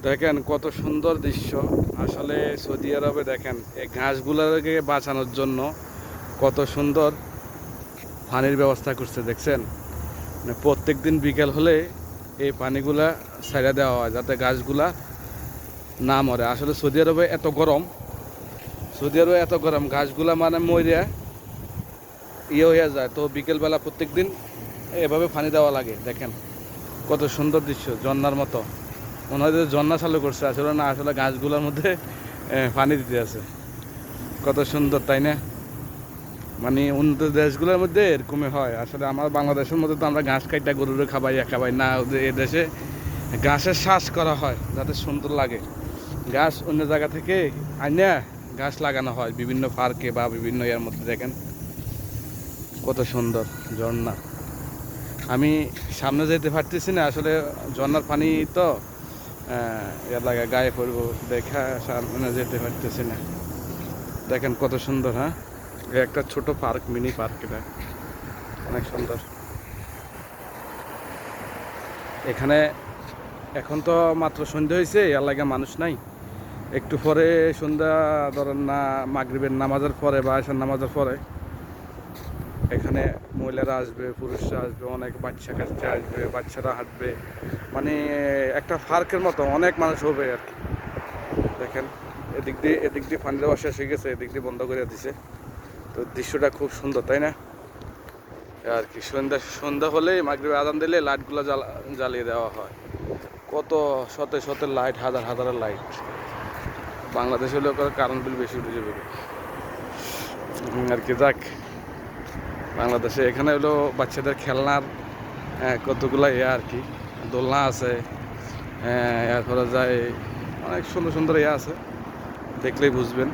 দেখেন কত সুন্দর দৃশ্য। আসলে সৌদি আরবে দেখেন এই ঘাসগুলোকে বাঁচানোর জন্য কত সুন্দর পানির ব্যবস্থা করছে দেখছেন। মানে প্রত্যেক দিন বিকেল হলে এই পানিগুলা ছাইড়া দেওয়া হয় যাতে গাছগুলা না মরে। আসলে সৌদি আরবে এত গরম, গাছগুলা মানে মরিয়া হয়ে যায়, তো বিকেলবেলা প্রত্যেক দিন এভাবে পানি দেওয়া লাগে। দেখেন কত সুন্দর দৃশ্য, ঝর্ণার মতো মনে হয় যে ঝর্ণা চালু করছে, আসলে না, আসলে গাছগুলোর মধ্যে পানি দিতে আছে। কত সুন্দর তাই না? মানে উন্নত দেশগুলোর মধ্যে এরকমই হয়। আসলে আমার বাংলাদেশের মধ্যে তো আমরা ঘাস কাইটা গরুরে খাবাই না, এ দেশে ঘাসের শ্বাস করা হয় যাতে সুন্দর লাগে। গাছ অন্য জায়গা থেকে আইনা গাছ লাগানো হয় বিভিন্ন পার্কে বা বিভিন্ন ইয়ার মধ্যে। দেখেন কত সুন্দর ঝর্ণা। আমি সামনে যেতে পারতেছি না, আসলে ঝর্ণার পানি তো লাগে গায়ে পড়বো, দেখা সামনে যেতে পারতেছি না। দেখেন কত সুন্দর। হ্যাঁ, একটা ছোট পার্ক, মিনি পার্ক, এটা অনেক সুন্দর। এখানে এখন তো মাত্র সন্ধ্যা হয়েছে, এর লাগে মানুষ নাই। একটু পরে সন্ধ্যা ধরেন না, মাগরিবের নামাজের পরে বা আশার নামাজের পরে এখানে মহিলারা আসবে, পুরুষরা আসবে, অনেক বাচ্চা কাচ্চা আসবে, বাচ্চারা হাঁটবে। মানে একটা পার্কের মতো অনেক মানুষ হবে আর কি। দেখেন এদিক দিয়ে পানি দেওয়া শেষ হয়ে গেছে, এদিক দিয়ে বন্ধ করে দিছে। তো দৃশ্যটা খুব সুন্দর তাই না? আর কি সন্ধ্যা হলে মাগরিবে আজান দিলে লাইটগুলো জ্বালিয়ে দেওয়া হয়। কত শত শত লাইট, হাজার হাজার লাইট। বাংলাদেশ হলেও কারেন্ট বিল বেশি উঠে যাবে আর কি। যাক, বাংলাদেশে এখানে হলো বাচ্চাদের খেলনার কতগুলো আর কি দোলনা আছে, এরপরে যায় অনেক সুন্দর সুন্দর আছে, দেখলেই বুঝবেন।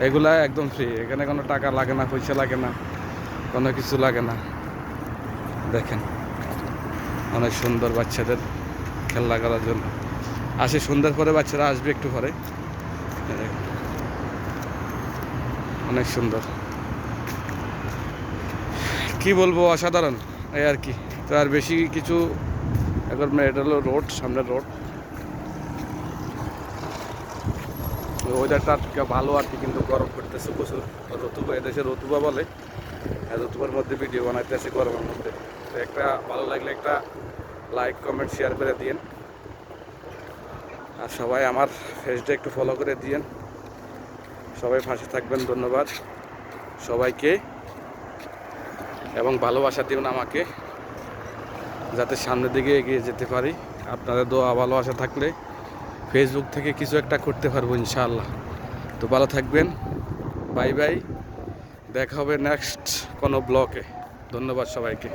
এগুলা একদম ফ্রি, এখানে কোনো টাকা লাগে না, পয়সা লাগে না, কোনো কিছু লাগে না। দেখেন অনেক সুন্দর বাচ্চাদের খেলনা করার জন্য। আসে সন্ধ্যার পরে বাচ্চারা আসবে একটু পরে। অনেক সুন্দর, কি বলবো, অসাধারণ এই আর কি। তো আর বেশি কিছু এখন এটা হলো রোড, সামনের রোড। ওয়েদারটা ভালো আর কি, কিন্তু গরম করতেছে প্রচুর। রতুবা, এদেশে রতুবা বলে, রতুবার মধ্যে ভিডিও বানাইতেছে গরমের মধ্যে। তো একটা ভালো লাগলে একটা লাইক, কমেন্ট, শেয়ার করে দিয়েন। আর সবাই আমার পেজটা একটু ফলো করে দিয়েন। সবাই পাশে থাকবেন, ধন্যবাদ সবাইকে, এবং ভালোবাসা দিবেন আমাকে যাতে সামনের দিকে এগিয়ে যেতে পারি। আপনাদের দোয়া ভালোবাসা থাকলে ফেসবুক থেকে কিছু একটা করতে পারবো ইনশাআল্লাহ। তো ভালো থাকবেন, বাই বাই, দেখা হবে নেক্সট কোনো ব্লগে। ধন্যবাদ সবাইকে।